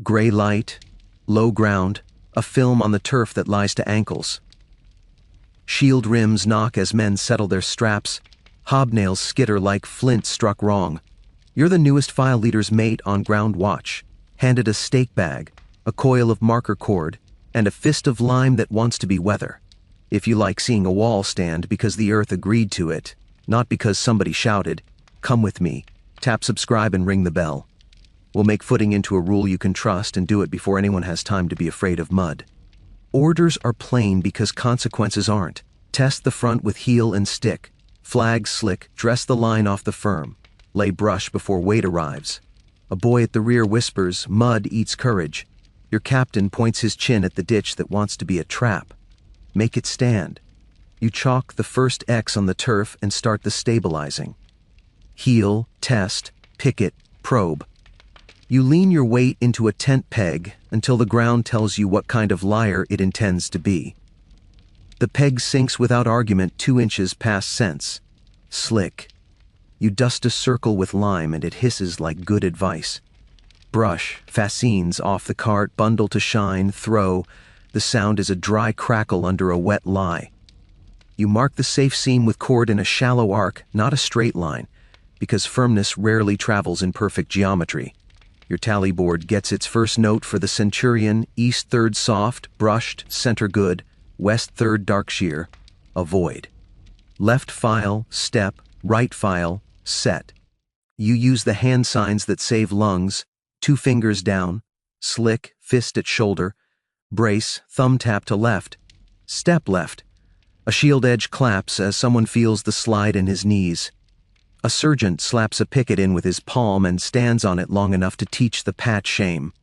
Gray light, low ground, a film on the turf that lies to ankles. Shield rims knock as men settle their straps, hobnails skitter like flint struck wrong. You're the newest file leader's mate on ground watch, handed a stake bag, a coil of marker cord, and a fist of lime that wants to be weather. If you like seeing a wall stand because the earth agreed to it, not because somebody shouted, "Come with me," tap subscribe and ring the bell. We'll make footing into a rule you can trust and do it before anyone has time to be afraid of mud. Orders are plain because consequences aren't. Test the front with heel and stick. Flag slick, dress the line off the firm. Lay brush before weight arrives. A boy at the rear whispers, "Mud eats courage." Your captain points his chin at the ditch that wants to be a trap. Make it stand. You chalk the first X on the turf and start the stabilizing. Heel, test, picket, probe. You lean your weight into a tent peg until the ground tells you what kind of liar it intends to be. The peg sinks without argument 2 inches past sense. Slick. You dust a circle with lime and it hisses like good advice. Brush, fascines off the cart, bundle to shine, throw. The sound is a dry crackle under a wet lie. You mark the safe seam with cord in a shallow arc, not a straight line, because firmness rarely travels in perfect geometry. Your tally board gets its first note for the Centurion, east third soft, brushed, center good, west third dark shear, avoid. Left file, step, right file, set. You use the hand signs that save lungs, 2 fingers down, slick, fist at shoulder, brace, thumb tap to left, step left. A shield edge claps as someone feels the slide in his knees. A sergeant slaps a picket in with his palm and stands on it long enough to teach the pat shame.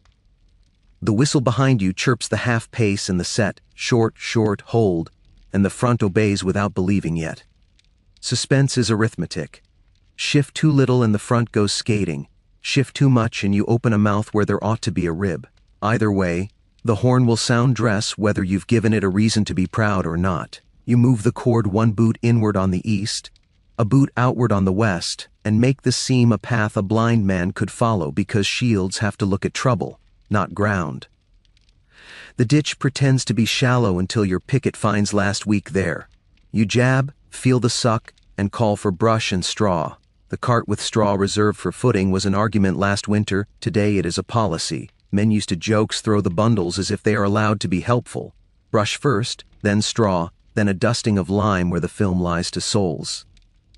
The whistle behind you chirps the half pace and the set, short, short, hold, and the front obeys without believing yet. Suspense is arithmetic. Shift too little and the front goes skating. Shift too much and you open a mouth where there ought to be a rib. Either way, the horn will sound dress whether you've given it a reason to be proud or not. You move the cord 1 boot inward on the east, a boot outward on the west, and make the seam a path a blind man could follow because shields have to look at trouble, not ground. The ditch pretends to be shallow until your picket finds last week there. You jab, feel the suck, and call for brush and straw. The cart with straw reserved for footing was an argument last winter, today it is a policy. Men used to jokes throw the bundles as if they are allowed to be helpful. Brush first, then straw, then a dusting of lime where the film lies to soles.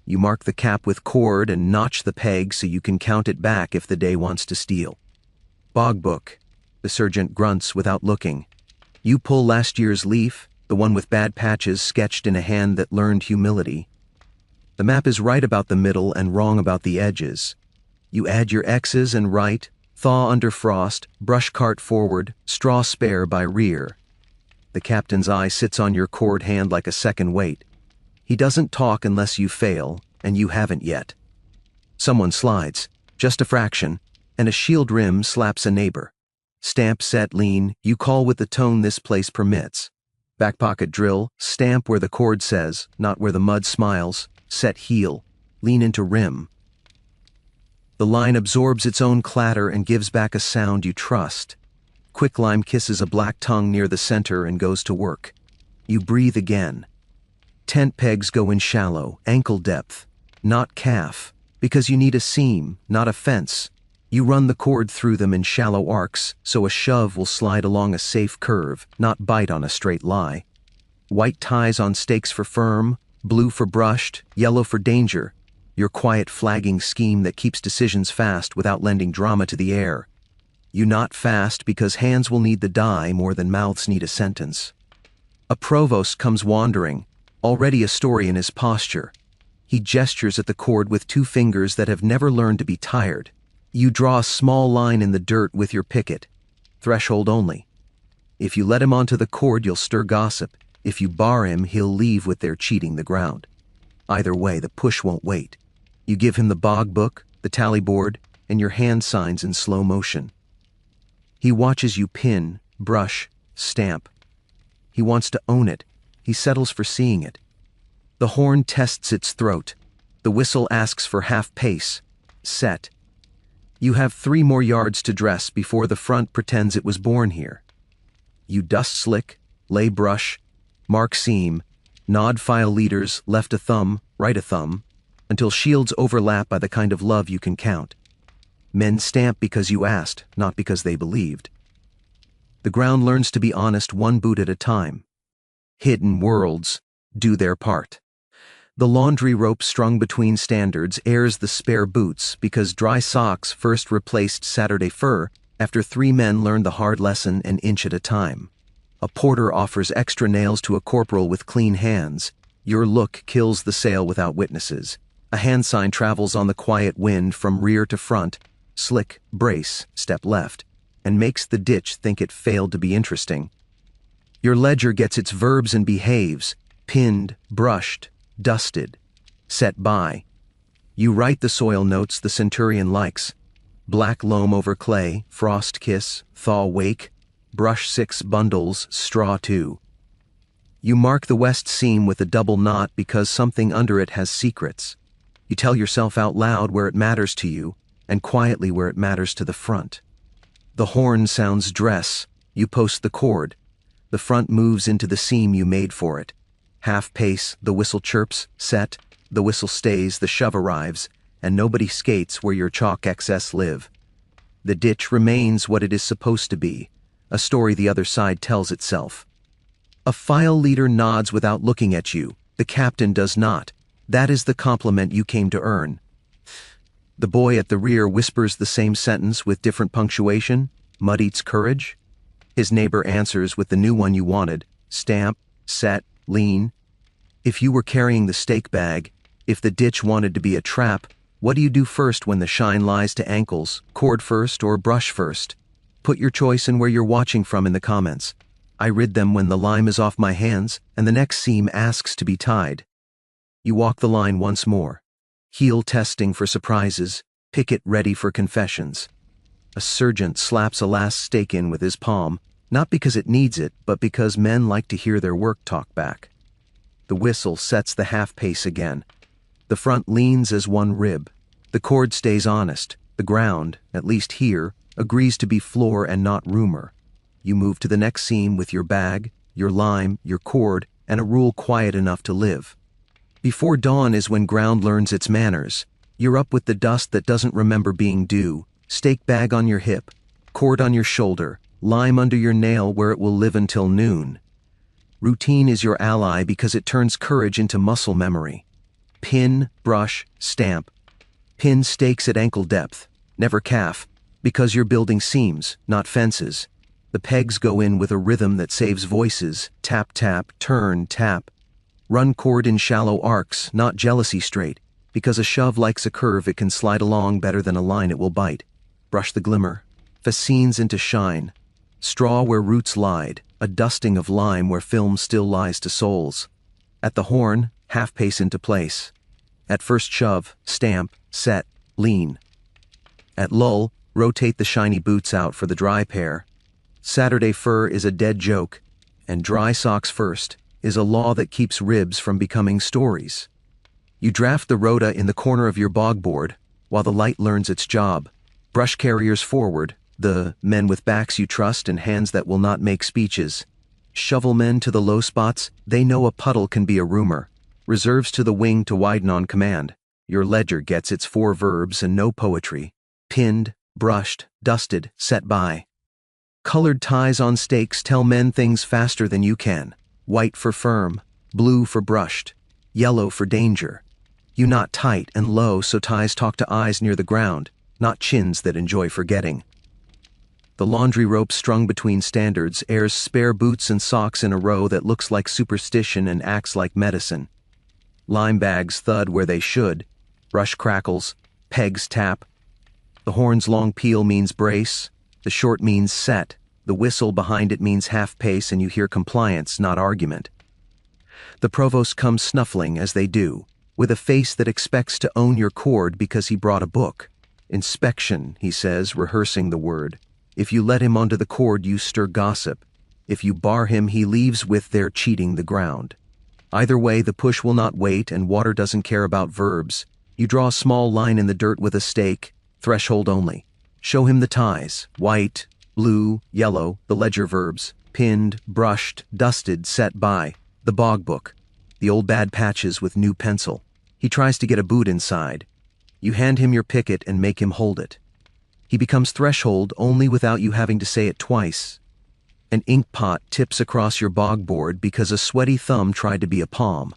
You mark the cap with cord and notch the peg so you can count it back if the day wants to steal. Bog book. The sergeant grunts without looking. You pull last year's leaf, the one with bad patches sketched in a hand that learned humility. The map is right about the middle and wrong about the edges. You add your X's and right, thaw under frost, brush cart forward, straw spare by rear. The captain's eye sits on your cord hand like a second weight. He doesn't talk unless you fail, and you haven't yet. Someone slides, just a fraction, and a shield rim slaps a neighbor. Stamp, set, lean, you call with the tone this place permits. Back pocket drill, stamp where the cord says, not where the mud smiles, set heel, lean into rim. The line absorbs its own clatter and gives back a sound you trust. Quicklime kisses a black tongue near the center and goes to work. You breathe again. Tent pegs go in shallow, ankle depth, not calf, because you need a seam, not a fence. You run the cord through them in shallow arcs, so a shove will slide along a safe curve, not bite on a straight lie. White ties on stakes for firm, blue for brushed, yellow for danger. Your quiet flagging scheme that keeps decisions fast without lending drama to the air. You knot fast because hands will need the die more than mouths need a sentence. A provost comes wandering, already a story in his posture. He gestures at the cord with 2 fingers that have never learned to be tired. You draw a small line in the dirt with your picket. Threshold only. If you let him onto the cord, you'll stir gossip. If you bar him, he'll leave with their cheating the ground. Either way, the push won't wait. You give him the bog book, the tally board, and your hand signs in slow motion. He watches you pin, brush, stamp. He wants to own it. He settles for seeing it. The horn tests its throat. The whistle asks for half pace. Set. You have 3 more yards to dress before the front pretends it was born here. You dust slick, lay brush, mark seam, nod file leaders left a thumb, right a thumb, until shields overlap by the kind of love you can count. Men stamp because you asked, not because they believed. The ground learns to be honest 1 boot at a time. Hidden worlds do their part. The laundry rope strung between standards airs the spare boots because dry socks first replaced Saturday fur after 3 men learned the hard lesson an inch at a time. A porter offers extra nails to a corporal with clean hands. Your look kills the sale without witnesses. A hand sign travels on the quiet wind from rear to front, slick, brace, step left, and makes the ditch think it failed to be interesting. Your ledger gets its verbs and behaves, pinned, brushed, dusted, set by. You write the soil notes the centurion likes. Black loam over clay, frost kiss, thaw wake, brush 6 bundles, straw 2. You mark the west seam with a double knot because something under it has secrets. You tell yourself out loud where it matters to you, and quietly where it matters to the front. The horn sounds dress, you post the cord. The front moves into the seam you made for it. Half pace, the whistle chirps, set, the whistle stays, the shove arrives, and nobody skates where your chalk excess live. The ditch remains what it is supposed to be, a story the other side tells itself. A file leader nods without looking at you, the captain does not. That is the compliment you came to earn. The boy at the rear whispers the same sentence with different punctuation, mud eats courage. His neighbor answers with the new one you wanted, stamp, set, lean. If you were carrying the stake bag, if the ditch wanted to be a trap, what do you do first when the shine lies to ankles, cord first or brush first? Put your choice in where you're watching from in the comments. I rid them when the lime is off my hands and the next seam asks to be tied. You walk the line once more. Heel testing for surprises, picket ready for confessions. A sergeant slaps a last stake in with his palm, not because it needs it, but because men like to hear their work talk back. The whistle sets the half pace again. The front leans as one rib. The cord stays honest. The ground, at least here, agrees to be floor and not rumor. You move to the next seam with your bag, your lime, your cord, and a rule quiet enough to live. Before dawn is when ground learns its manners. You're up with the dust that doesn't remember being due, stake bag on your hip, cord on your shoulder, lime under your nail where it will live until noon. Routine is your ally because it turns courage into muscle memory. Pin, brush, stamp. Pin stakes at ankle depth, never calf, because you're building seams, not fences. The pegs go in with a rhythm that saves voices, tap tap, turn, tap. Run cord in shallow arcs, not jealousy straight, because a shove likes a curve it can slide along better than a line it will bite. Brush the glimmer, fascines into shine. Straw where roots lied, a dusting of lime where film still lies to souls. At the horn, half pace into place. At first shove, stamp, set, lean. At lull, rotate the shiny boots out for the dry pair. Saturday fur is a dead joke, and dry socks first is a law that keeps ribs from becoming stories. You draft the rota in the corner of your bogboard while the light learns its job. Brush carriers forward, the men with backs you trust and hands that will not make speeches. Shovel men to the low spots, they know a puddle can be a rumor. Reserves to the wing to widen on command. Your ledger gets its 4 verbs and no poetry. Pinned, brushed, dusted, set by. Colored ties on stakes tell men things faster than you can. White for firm, blue for brushed, yellow for danger. You knot tight and low so ties talk to eyes near the ground, not chins that enjoy forgetting. The laundry rope strung between standards airs spare boots and socks in a row that looks like superstition and acts like medicine. Lime bags thud where they should, brush crackles, pegs tap. The horn's long peal means brace, the short means set, the whistle behind it means half pace and you hear compliance, not argument. The provost comes snuffling as they do, with a face that expects to own your cord because he brought a book. Inspection, he says, rehearsing the word. If you let him onto the cord, you stir gossip. If you bar him, he leaves with their cheating the ground. Either way, the push will not wait and water doesn't care about verbs. You draw a small line in the dirt with a stake, threshold only. Show him the ties: white, blue, yellow, the ledger verbs, pinned, brushed, dusted, set by, the bog book, the old bad patches with new pencil. He tries to get a boot inside. You hand him your picket and make him hold it. He becomes threshold only without you having to say it twice. An ink pot tips across your bog board because a sweaty thumb tried to be a palm.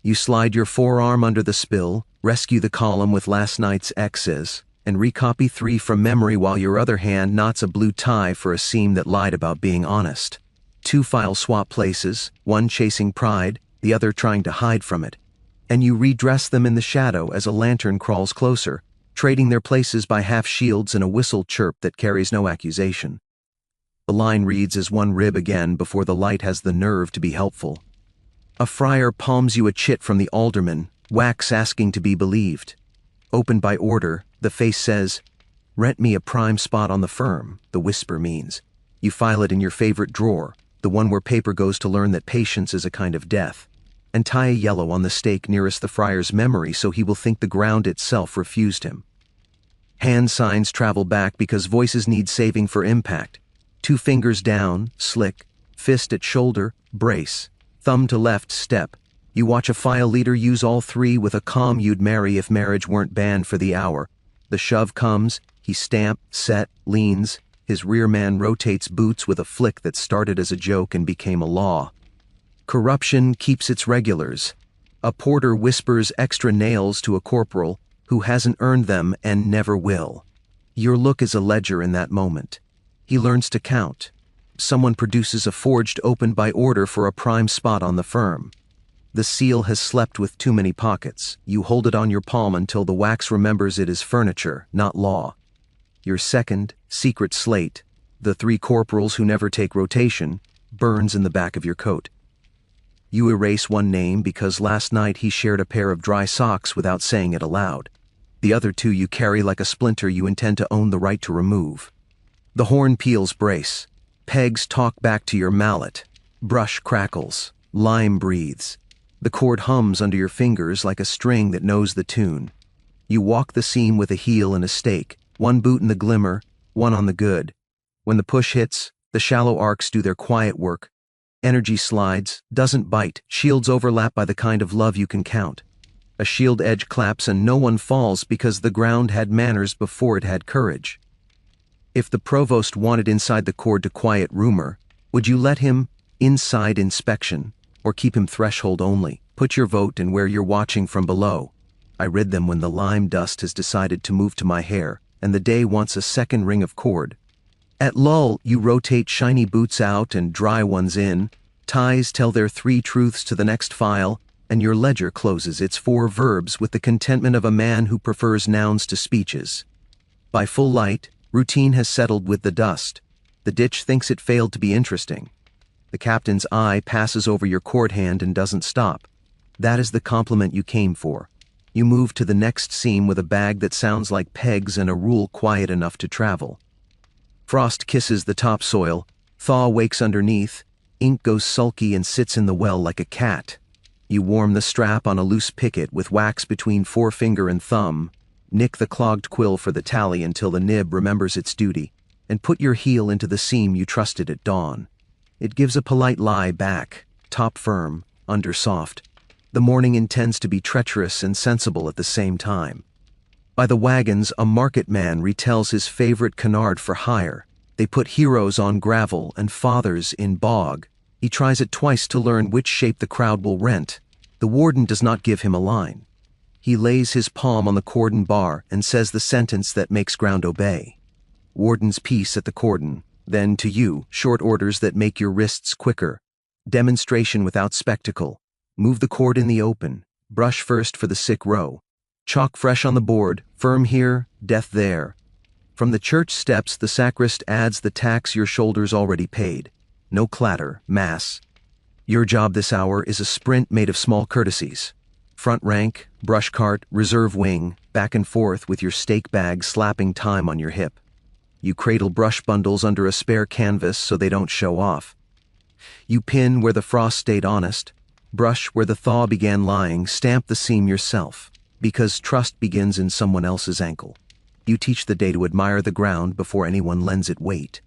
You slide your forearm under the spill, rescue the column with last night's X's, and recopy 3 from memory while your other hand knots a blue tie for a seam that lied about being honest. 2 file swap places, one chasing pride, the other trying to hide from it, and you redress them in the shadow as a lantern crawls closer, trading their places by half shields and a whistle chirp that carries no accusation. The line reads as one rib again before the light has the nerve to be helpful. A friar palms you a chit from the alderman, wax asking to be believed. Opened by order, the face says, "Rent me a prime spot on the firm," the whisper means. You file it in your favorite drawer, the one where paper goes to learn that patience is a kind of death, and tie a yellow on the stake nearest the friar's memory so he will think the ground itself refused him. Hand signs travel back because voices need saving for impact. 2 fingers down, slick, fist at shoulder, brace, thumb to left, step. You watch a file leader use all 3 with a calm you'd marry if marriage weren't banned for the hour. The shove comes, he stamp, set, leans, his rear man rotates boots with a flick that started as a joke and became a law. Corruption keeps its regulars. A porter whispers extra nails to a corporal who hasn't earned them and never will. Your look is a ledger in that moment. He learns to count. Someone produces a forged opened by order for a prime spot on the firm. The seal has slept with too many pockets. You hold it on your palm until the wax remembers it is furniture, not law. Your second, secret slate, the 3 corporals who never take rotation, burns in the back of your coat. You erase one name because last night he shared a pair of dry socks without saying it aloud. The other 2 you carry like a splinter you intend to own the right to remove. The horn peels brace. Pegs talk back to your mallet. Brush crackles. Lime breathes. The cord hums under your fingers like a string that knows the tune. You walk the seam with a heel and a stake, one boot in the glimmer, one on the good. When the push hits, the shallow arcs do their quiet work. Energy slides, doesn't bite, shields overlap by the kind of love you can count. A shield edge claps and no one falls because the ground had manners before it had courage. If the provost wanted inside the cord to quiet rumor, would you let him inside inspection, or keep him threshold only? Put your vote in where you're watching from below. I read them when the lime dust has decided to move to my hair, and the day wants a second ring of cord. At lull, you rotate shiny boots out and dry ones in, ties tell their 3 truths to the next file, and your ledger closes its 4 verbs with the contentment of a man who prefers nouns to speeches. By full light, routine has settled with the dust. The ditch thinks it failed to be interesting. The captain's eye passes over your cord hand and doesn't stop. That is the compliment you came for. You move to the next seam with a bag that sounds like pegs and a rule quiet enough to travel. Frost kisses the topsoil, thaw wakes underneath, ink goes sulky and sits in the well like a cat. You warm the strap on a loose picket with wax between forefinger and thumb, nick the clogged quill for the tally until the nib remembers its duty, and put your heel into the seam you trusted at dawn. It gives a polite lie back, top firm, under soft. The morning intends to be treacherous and sensible at the same time. By the wagons, a market man retells his favorite canard for hire. They put heroes on gravel and fathers in bog. He tries it twice to learn which shape the crowd will rent. The warden does not give him a line. He lays his palm on the cordon bar and says the sentence that makes ground obey. Warden's peace at the cordon. Then, to you, short orders that make your wrists quicker. Demonstration without spectacle. Move the cord in the open. Brush first for the sick row. Chalk fresh on the board, firm here, death there. From the church steps, the sacrist adds the tax your shoulders already paid. No clatter, mass. Your job this hour is a sprint made of small courtesies. Front rank, brush cart, reserve wing, back and forth with your stake bag slapping time on your hip. You cradle brush bundles under a spare canvas so they don't show off. You pin where the frost stayed honest, brush where the thaw began lying, stamp the seam yourself, because trust begins in someone else's ankle. You teach the day to admire the ground before anyone lends it weight.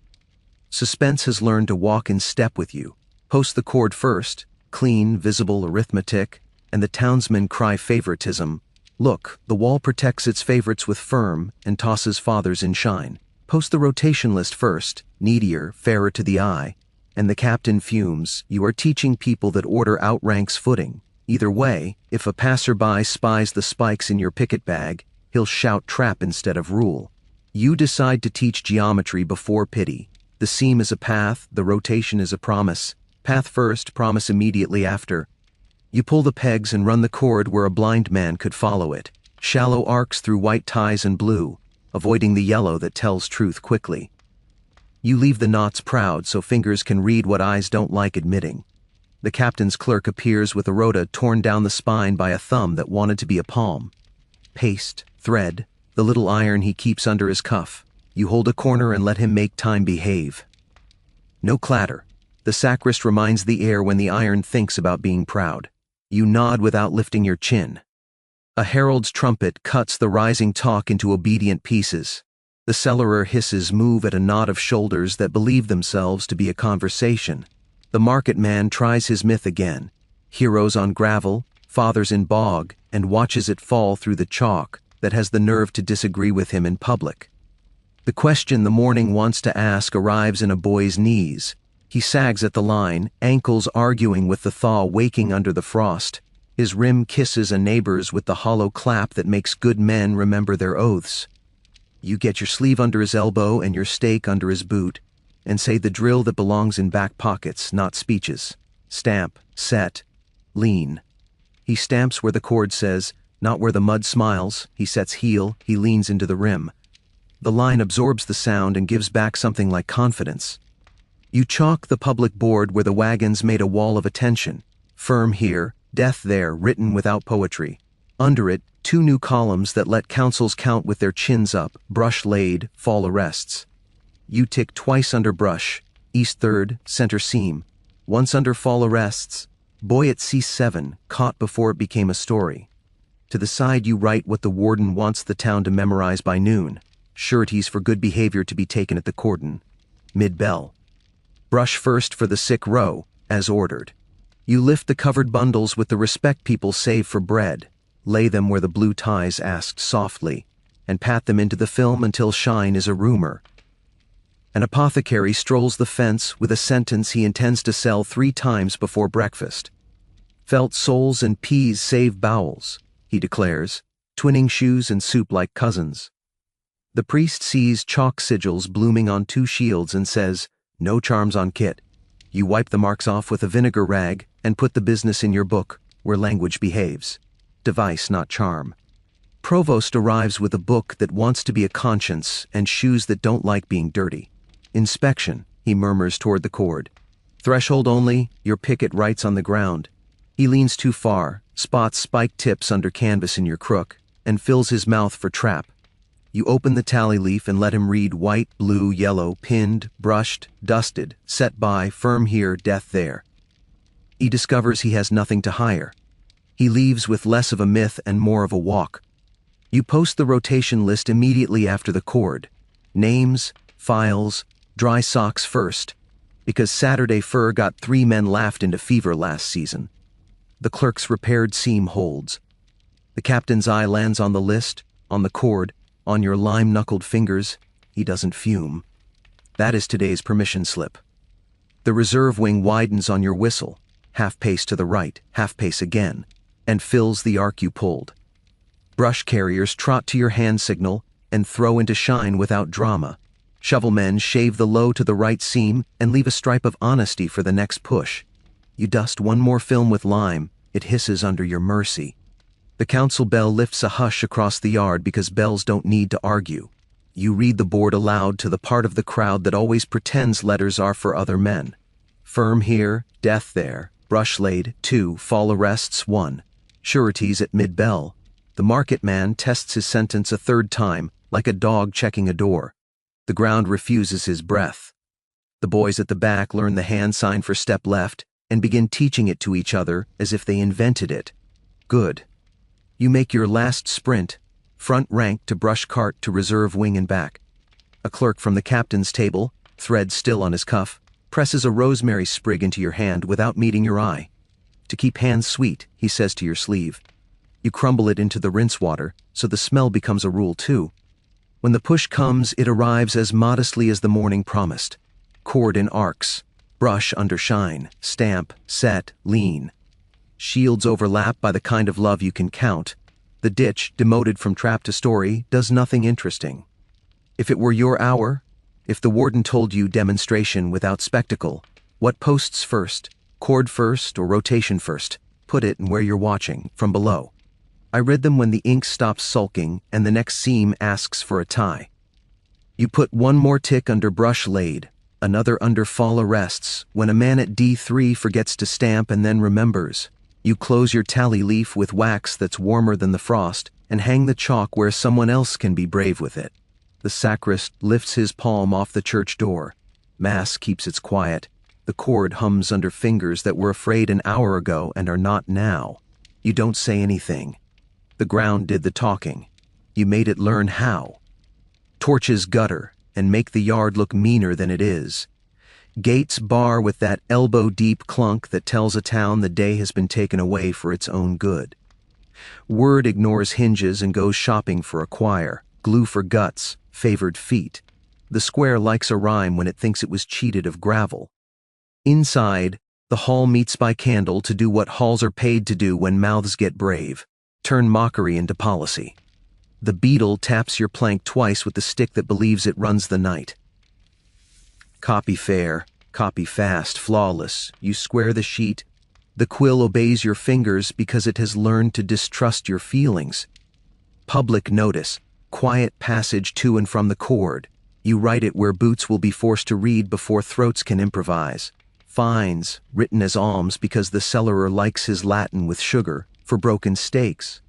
Suspense has learned to walk in step with you. Post the cord first, clean, visible arithmetic, and the townsmen cry favoritism. Look, the wall protects its favorites with firm and tosses fathers in shine. Post the rotation list first, needier, fairer to the eye, and the captain fumes. You are teaching people that order outranks footing. Either way, if a passerby spies the spikes in your picket bag, he'll shout trap instead of rule. You decide to teach geometry before pity. The seam is a path, the rotation is a promise. Path first, promise immediately after. You pull the pegs and run the cord where a blind man could follow it. Shallow arcs through white ties and blue, avoiding the yellow that tells truth quickly. You leave the knots proud so fingers can read what eyes don't like admitting. The captain's clerk appears with a rota torn down the spine by a thumb that wanted to be a palm. Paste, thread, the little iron he keeps under his cuff. You hold a corner and let him make time behave. No clatter. The sacrist reminds the air when the iron thinks about being proud. You nod without lifting your chin. A herald's trumpet cuts the rising talk into obedient pieces. The cellarer hisses move at a nod of shoulders that believe themselves to be a conversation. The market man tries his myth again. Heroes on gravel, fathers in bog, and watches it fall through the chalk that has the nerve to disagree with him in public. The question the morning wants to ask arrives in a boy's knees. He sags at the line, ankles arguing with the thaw waking under the frost. His rim kisses a neighbor's with the hollow clap that makes good men remember their oaths. You get your sleeve under his elbow and your stake under his boot, and say the drill that belongs in back pockets, not speeches. Stamp, set, lean. He stamps where the cord says, not where the mud smiles. He sets heel, he leans into the rim. The line absorbs the sound and gives back something like confidence. You chalk the public board where the wagons made a wall of attention. Firm here, death there, written without poetry. Under it, 2 new columns that let councils count with their chins up, brush laid, fall arrests. You tick twice under brush, east third, center seam. Once under fall arrests, boy at C7, caught before it became a story. To the side you write what the warden wants the town to memorize by noon. Sureties for good behavior to be taken at the cordon. Mid-bell. Brush first for the sick row, as ordered. You lift the covered bundles with the respect people save for bread, lay them where the blue ties asked softly, and pat them into the film until shine is a rumor. An apothecary strolls the fence with a sentence he intends to sell 3 times before breakfast. Felt soles and peas save bowels, he declares, twinning shoes and soup like cousins. The priest sees chalk sigils blooming on 2 shields and says, no charms on kit. You wipe the marks off with a vinegar rag and put the business in your book, where language behaves. Device, not charm. Provost arrives with a book that wants to be a conscience and shoes that don't like being dirty. Inspection, he murmurs toward the cord. Threshold only, your picket writes on the ground. He leans too far, spots spike tips under canvas in your crook, and fills his mouth for trap. You open the tally leaf and let him read white, blue, yellow, pinned, brushed, dusted, set by, firm here, death there. He discovers he has nothing to hire. He leaves with less of a myth and more of a walk. You post the rotation list immediately after the cord. Names, files, dry socks first, because Saturday Fur got 3 men laughed into fever last season. The clerk's repaired seam holds. The captain's eye lands on the list, on the cord, on your lime-knuckled fingers. He doesn't fume. That is today's permission slip. The reserve wing widens on your whistle, half pace to the right, half pace again, and fills the arc you pulled. Brush carriers trot to your hand signal and throw into shine without drama. Shovelmen shave the low to the right seam and leave a stripe of honesty for the next push. You dust 1 more film with lime, it hisses under your mercy. The council bell lifts a hush across the yard because bells don't need to argue. You read the board aloud to the part of the crowd that always pretends letters are for other men. Firm here, death there, brush laid, 2, fall arrests, 1. Sureties at mid-bell. The market man tests his sentence a 3rd time, like a dog checking a door. The ground refuses his breath. The boys at the back learn the hand sign for step left and begin teaching it to each other as if they invented it. Good. You make your last sprint, front rank to brush cart to reserve wing and back. A clerk from the captain's table, thread still on his cuff, presses a rosemary sprig into your hand without meeting your eye. To keep hands sweet, he says to your sleeve. You crumble it into the rinse water, so the smell becomes a rule too. When the push comes, it arrives as modestly as the morning promised. Cord in arcs, brush under shine, stamp, set, lean. Shields overlap by the kind of love you can count. The ditch, demoted from trap to story, does nothing interesting. If it were your hour, if the warden told you demonstration without spectacle, what posts first, cord first or rotation first, put it in where you're watching, from below. I read them when the ink stops sulking and the next seam asks for a tie. You put one more tick under brush laid, another under fall arrests, when a man at D3 forgets to stamp and then remembers. You close your tally leaf with wax that's warmer than the frost and hang the chalk where someone else can be brave with it. The sacrist lifts his palm off the church door. Mass keeps its quiet. The cord hums under fingers that were afraid an hour ago and are not now. You don't say anything. The ground did the talking. You made it learn how. Torches gutter and make the yard look meaner than it is. Gates bar with that elbow-deep clunk that tells a town the day has been taken away for its own good. Word ignores hinges and goes shopping for a choir. Glue for guts, favored feet. The square likes a rhyme when it thinks it was cheated of gravel. Inside, the hall meets by candle to do what halls are paid to do when mouths get brave. Turn mockery into policy. The beetle taps your plank twice with the stick that believes it runs the night. Copy fair, copy fast, flawless. You square the sheet. The quill obeys your fingers because it has learned to distrust your feelings. Public notice, quiet passage to and from the cord. You write it where boots will be forced to read before throats can improvise. Fines, written as alms because the cellarer likes his Latin with sugar, for broken steaks.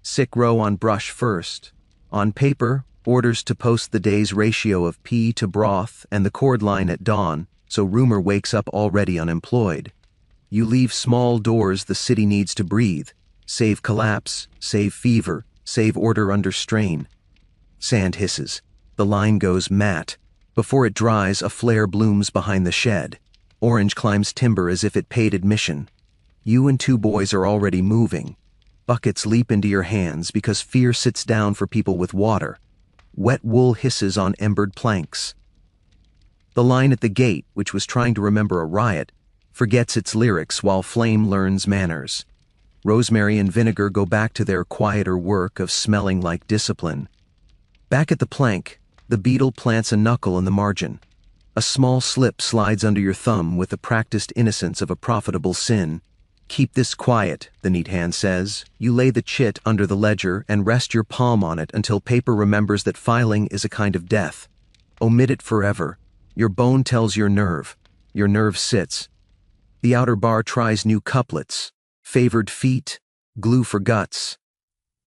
Sick row on brush first. On paper, orders to post the day's ratio of pea to broth and the cord line at dawn, so rumor wakes up already unemployed. You leave small doors the city needs to breathe. Save collapse, save fever, save order under strain. Sand hisses. The line goes matte. Before it dries, a flare blooms behind the shed. Orange climbs timber as if it paid admission. You and two boys are already moving. Buckets leap into your hands because fear sits down for people with water. Wet wool hisses on embered planks. The line at the gate, which was trying to remember a riot, forgets its lyrics while Flame learns manners. Rosemary and Vinegar go back to their quieter work of smelling like discipline. Back at the plank, the beetle plants a knuckle in the margin. A small slip slides under your thumb with the practiced innocence of a profitable sin. Keep this quiet, the neat hand says. You lay the chit under the ledger and rest your palm on it until paper remembers that filing is a kind of death. Omit it forever. Your bone tells your nerve. Your nerve sits. The outer bar tries new couplets. Favored feet, glue for guts.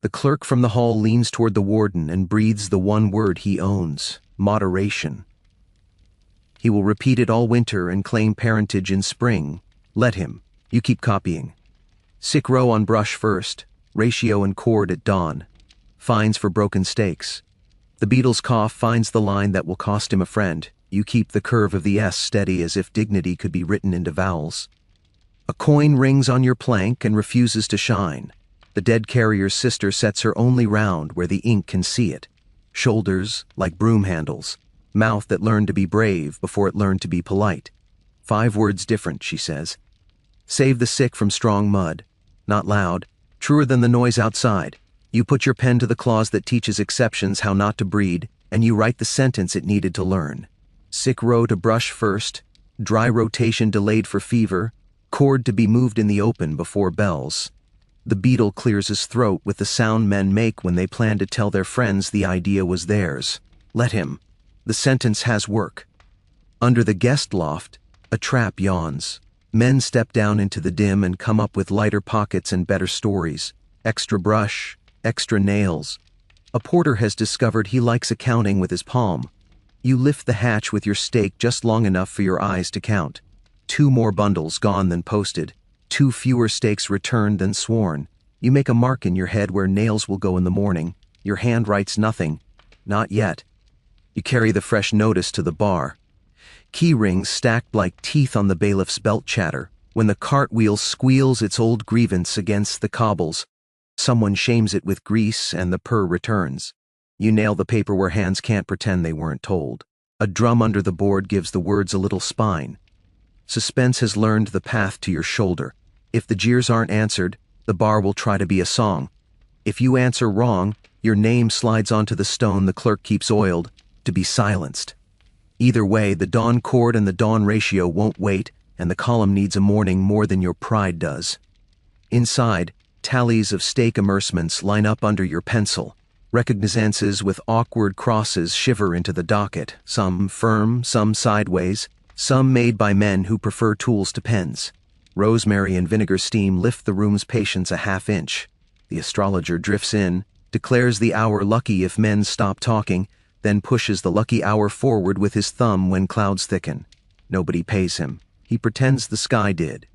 The clerk from the hall leans toward the warden and breathes the one word he owns: moderation. He will repeat it all winter and claim parentage in spring. Let him. You keep copying. Sick row on brush first, ratio and cord at dawn. Fines for broken steaks. The beetle's cough finds the line that will cost him a friend. You keep the curve of the S steady as if dignity could be written into vowels. A coin rings on your plank and refuses to shine. The dead carrier's sister sets her only round where the ink can see it. Shoulders like broom handles. Mouth that learned to be brave before it learned to be polite. 5 words different, she says. Save the sick from strong mud. Not loud, truer than the noise outside. You put your pen to the clause that teaches exceptions how not to breed, and you write the sentence it needed to learn. Sick row to brush first, dry rotation delayed for fever, cord to be moved in the open before bells. The beetle clears his throat with the sound men make when they plan to tell their friends the idea was theirs. Let him. The sentence has work. Under the guest loft, a trap yawns. Men step down into the dim and come up with lighter pockets and better stories. Extra brush, extra nails. A porter has discovered he likes accounting with his palm. You lift the hatch with your stake just long enough for your eyes to count. 2 more bundles gone than posted. 2 fewer stakes returned than sworn. You make a mark in your head where nails will go in the morning. Your hand writes nothing. Not yet. You carry the fresh notice to the bar. Key rings stacked like teeth on the bailiff's belt chatter when the cartwheel squeals its old grievance against the cobbles. Someone shames it with grease and the purr returns. You nail the paper where hands can't pretend they weren't told. A drum under the board gives the words a little spine. Suspense has learned the path to your shoulder. If the jeers aren't answered, the bar will try to be a song. If you answer wrong, your name slides onto the stone the clerk keeps oiled, to be silenced. Either way, the dawn chord and the dawn ratio won't wait, and the column needs a morning more than your pride does. Inside, tallies of stake immersements line up under your pencil. Recognizances with awkward crosses shiver into the docket, some firm, some sideways, some made by men who prefer tools to pens. Rosemary and vinegar steam lift the room's patience a half-inch. The astrologer drifts in, declares the hour lucky if men stop talking, then pushes the lucky hour forward with his thumb when clouds thicken. Nobody pays him. He pretends the sky did.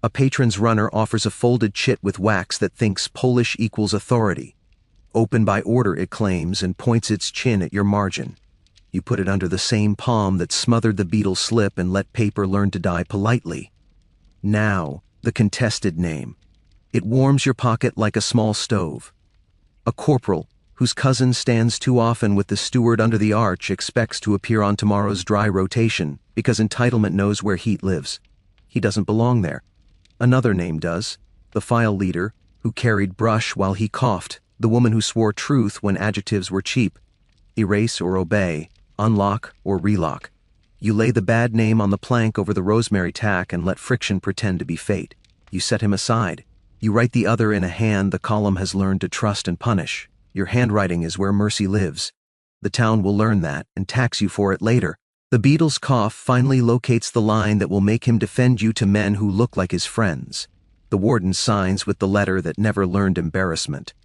A patron's runner offers a folded chit with wax that thinks Polish equals authority. Open by order, it claims, and points its chin at your margin. You put it under the same palm that smothered the beetle's slip and let paper learn to die politely. Now, the contested name. It warms your pocket like a small stove. A corporal, whose cousin stands too often with the steward under the arch, expects to appear on tomorrow's dry rotation because entitlement knows where heat lives. He doesn't belong there. Another name does. The file leader, who carried brush while he coughed, the woman who swore truth when adjectives were cheap. Erase or obey, unlock or relock. You lay the bad name on the plank over the rosemary tack and let friction pretend to be fate. You set him aside. You write the other in a hand the column has learned to trust and punish. Your handwriting is where mercy lives. The town will learn that and tax you for it later. The beetle's cough finally locates the line that will make him defend you to men who look like his friends. The warden signs with the letter that never learned embarrassment.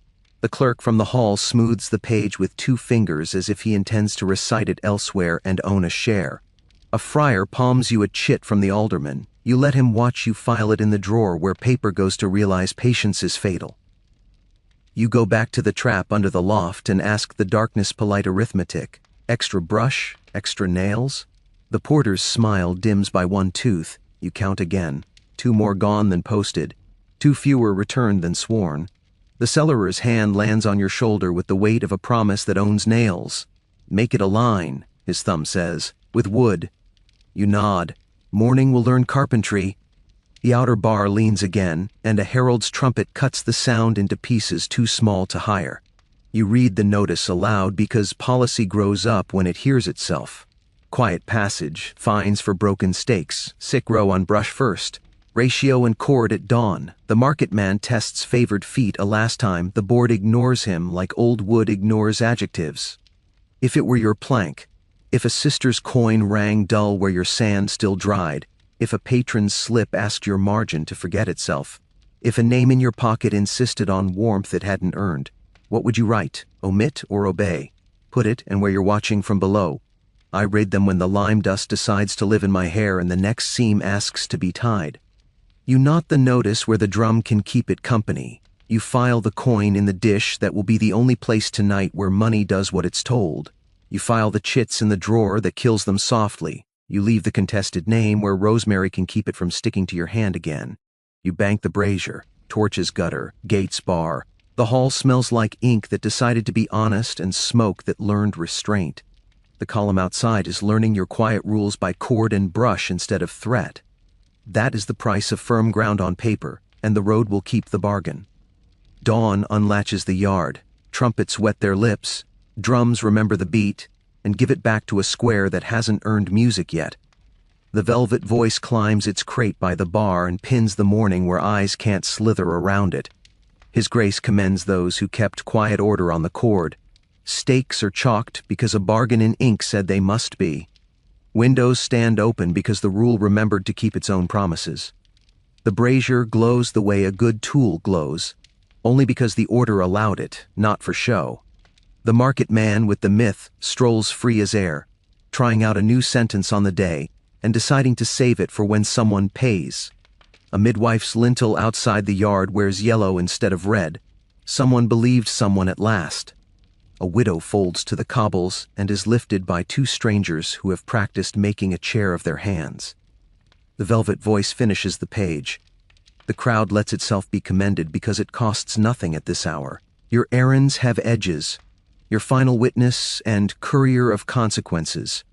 The clerk from the hall smooths the page with 2 fingers as if he intends to recite it elsewhere and own a share. A friar palms you a chit from the alderman. You let him watch you file it in the drawer where paper goes to realize patience is fatal. You go back to the trap under the loft and ask the darkness polite arithmetic. Extra brush? Extra nails? The porter's smile dims by 1 tooth. You count again. 2 more gone than posted. 2 fewer returned than sworn. The cellarer's hand lands on your shoulder with the weight of a promise that owns nails. Make it a line, his thumb says, with wood. You nod. Morning will learn carpentry. The outer bar leans again, and a herald's trumpet cuts the sound into pieces too small to hire. You read the notice aloud because policy grows up when it hears itself. Quiet passage, fines for broken stakes, sick row on brush first. Ratio and chord at dawn. The market man tests favored feet a last time. The board ignores him like old wood ignores adjectives. If it were your plank, if a sister's coin rang dull where your sand still dried, if a patron's slip asked your margin to forget itself, if a name in your pocket insisted on warmth it hadn't earned, what would you write? Omit or obey? Put it and where you're watching from below. I raid them when the lime dust decides to live in my hair and the next seam asks to be tied. You knot the notice where the drum can keep it company. You file the coin in the dish that will be the only place tonight where money does what it's told. You file the chits in the drawer that kills them softly. You leave the contested name where rosemary can keep it from sticking to your hand again. You bank the brazier, torches gutter, gates bar. The hall smells like ink that decided to be honest and smoke that learned restraint. The column outside is learning your quiet rules by cord and brush instead of threat. That is the price of firm ground on paper, and the road will keep the bargain. Dawn unlatches the yard. Trumpets wet their lips. Drums remember the beat and give it back to a square that hasn't earned music yet. The velvet voice climbs its crate by the bar and pins the morning where eyes can't slither around it. His Grace commends those who kept quiet order on the cord. Stakes are chalked because a bargain in ink said they must be. Windows stand open because the rule remembered to keep its own promises. The brazier glows the way a good tool glows, only because the order allowed it, not for show. The market man with the myth strolls free as air, trying out a new sentence on the day and deciding to save it for when someone pays. A midwife's lintel outside the yard wears yellow instead of red. Someone believed someone at last. A widow folds to the cobbles and is lifted by two strangers who have practiced making a chair of their hands. The velvet voice finishes the page. The crowd lets itself be commended because it costs nothing at this hour. Your errands have edges. Your final witness and courier of consequences.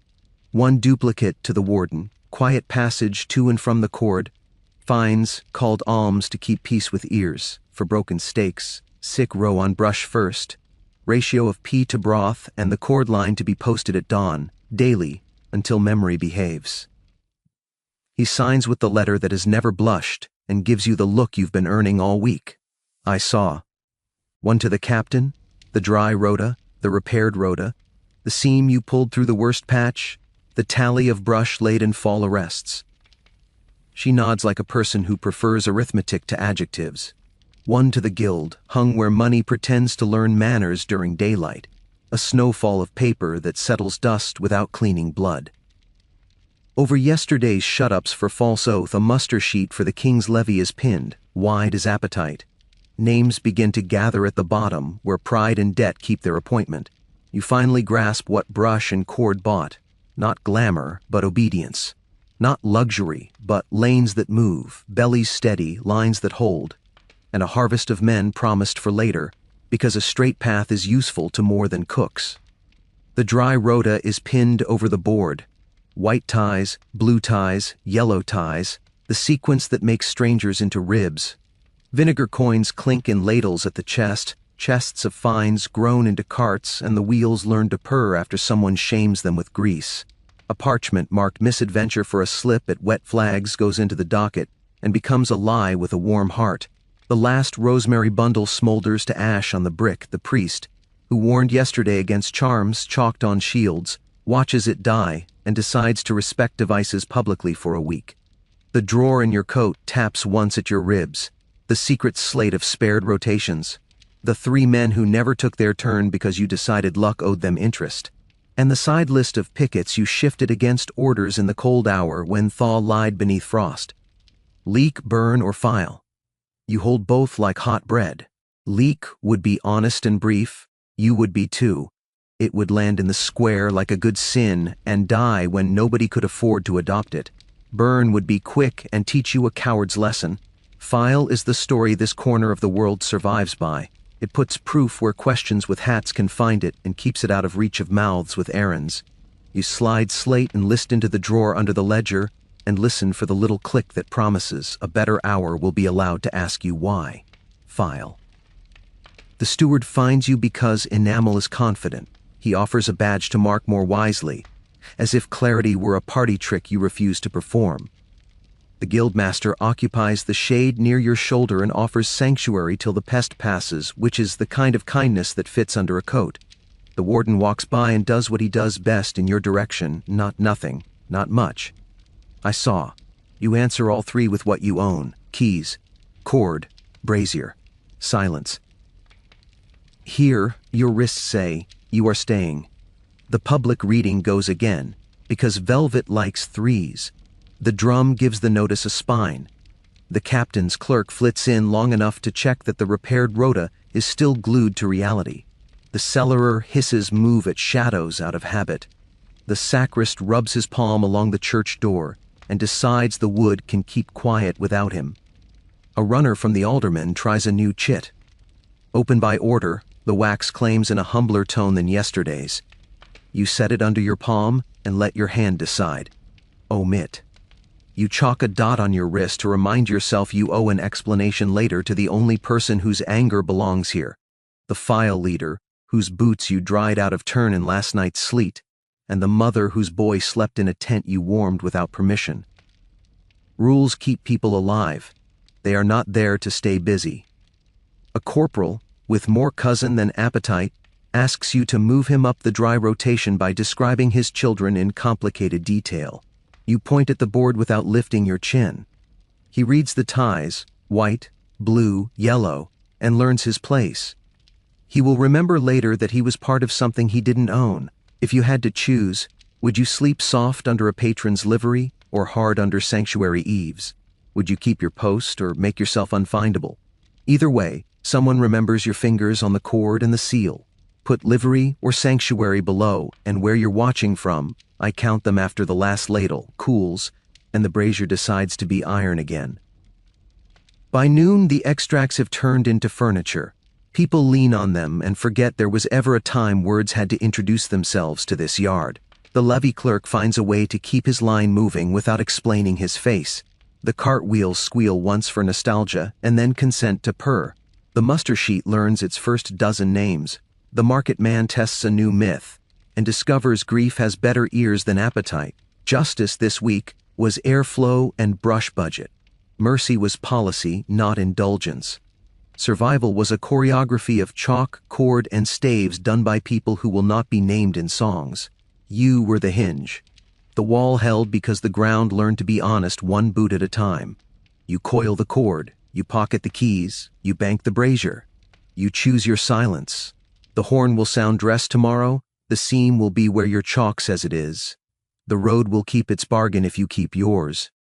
One duplicate to the warden, quiet passage to and from the cord, fines called alms to keep peace with ears, for broken stakes, sick row on brush first, ratio of pea to broth and the cord line to be posted at dawn, daily, until memory behaves. He signs with the letter that has never blushed and gives you the look you've been earning all week. I saw. One to the captain, the dry rota, the repaired rota, the seam you pulled through the worst patch, the tally of brush laid in fall arrests. She nods like a person who prefers arithmetic to adjectives. One to the guild, hung where money pretends to learn manners during daylight, a snowfall of paper that settles dust without cleaning blood. Over yesterday's shut-ups for false oath, a muster sheet for the king's levy is pinned, wide as appetite. Names begin to gather at the bottom, where pride and debt keep their appointment. You finally grasp what brush and cord bought. Not glamour, but obedience. Not luxury, but lanes that move, bellies steady, lines that hold. And a harvest of men promised for later, because a straight path is useful to more than cooks. The dry rota is pinned over the board. White ties, blue ties, yellow ties, the sequence that makes strangers into ribs. Vinegar coins clink in ladles at the chest, chests of fines grown into carts, and the wheels learn to purr after someone shames them with grease. A parchment marked misadventure for a slip at wet flags goes into the docket and becomes a lie with a warm heart. The last rosemary bundle smolders to ash on the brick. The priest, who warned yesterday against charms chalked on shields, watches it die and decides to respect devices publicly for a week. The drawer in your coat taps once at your ribs. The secret slate of spared rotations. The 3 men who never took their turn because you decided luck owed them interest. And the side list of pickets you shifted against orders in the cold hour when thaw lied beneath frost. Leak, burn, or file. You hold both like hot bread. Leak would be honest and brief. You would be too. It would land in the square like a good sin and die when nobody could afford to adopt it. Burn would be quick and teach you a coward's lesson. File is the story this corner of the world survives by. It puts proof where questions with hats can find it and keeps it out of reach of mouths with errands. You slide slate and list into the drawer under the ledger and listen for the little click that promises a better hour will be allowed to ask you why. File. The steward finds you because enamel is confident. He offers a badge to mark more wisely, as if clarity were a party trick you refuse to perform. The guildmaster occupies the shade near your shoulder and offers sanctuary till the pest passes, which is the kind of kindness that fits under a coat. The warden walks by and does what he does best in your direction, not nothing, not much. I saw. You answer all 3 with what you own, keys, cord, brazier, silence. Here, your wrists say, you are staying. The public reading goes again, because velvet likes 3s. The drum gives the notice a spine. The captain's clerk flits in long enough to check that the repaired rota is still glued to reality. The cellarer hisses move at shadows out of habit. The sacrist rubs his palm along the church door and decides the wood can keep quiet without him. A runner from the alderman tries a new chit. Open by order, the wax claims in a humbler tone than yesterday's. You set it under your palm and let your hand decide. Omit. You chalk a dot on your wrist to remind yourself you owe an explanation later to the only person whose anger belongs here, the file leader, whose boots you dried out of turn in last night's sleet, and the mother whose boy slept in a tent you warmed without permission. Rules keep people alive. They are not there to stay busy. A corporal, with more cousin than appetite, asks you to move him up the dry rotation by describing his children in complicated detail. You point at the board without lifting your chin. He reads the ties, white, blue, yellow, and learns his place. He will remember later that he was part of something he didn't own. If you had to choose, would you sleep soft under a patron's livery or hard under sanctuary eaves? Would you keep your post or make yourself unfindable? Either way, someone remembers your fingers on the cord and the seal. Put livery or sanctuary below, and where you're watching from, I count them after the last ladle cools, and the brazier decides to be iron again. By noon, the extracts have turned into furniture. People lean on them and forget there was ever a time words had to introduce themselves to this yard. The levy clerk finds a way to keep his line moving without explaining his face. The cartwheels squeal once for nostalgia and then consent to purr. The muster sheet learns its first dozen names. The market man tests a new myth and discovers grief has better ears than appetite. Justice this week was airflow and brush budget. Mercy was policy, not indulgence. Survival was a choreography of chalk, cord, and staves done by people who will not be named in songs. You were the hinge. The wall held because the ground learned to be honest one boot at a time. You coil the cord, you pocket the keys, you bank the brazier. You choose your silence. The horn will sound dressed tomorrow, the seam will be where your chalk says it is. The road will keep its bargain if you keep yours.